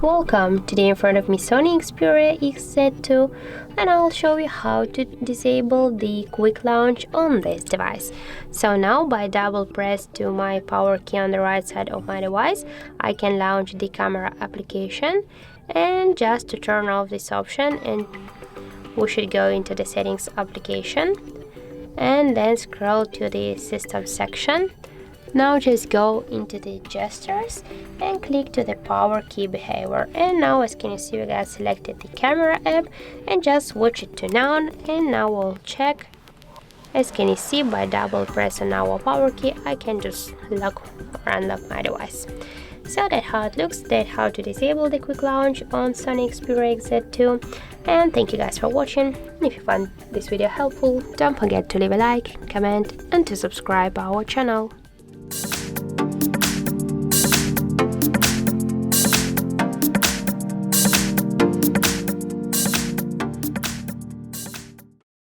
Welcome! Today in front of me SONY Xperia XZ2, and I'll show you how to disable the quick launch on this device. So now by double press to my power key on the right side of my device, I can launch the camera application, and just to turn off this option, and we should go into the settings application and then scroll to the system section. Now just go into the gestures and click to the power key behavior, and now as can you see we got selected the camera app and just switch it to none, and now we'll check. As can you see, by double press on our power key I can just lock or unlock my device. So that's how it looks, that's how to disable the quick launch on SONY Xperia XZ2. And thank you guys for watching. If you found this video helpful, don't forget to leave a like, comment and to subscribe our channel.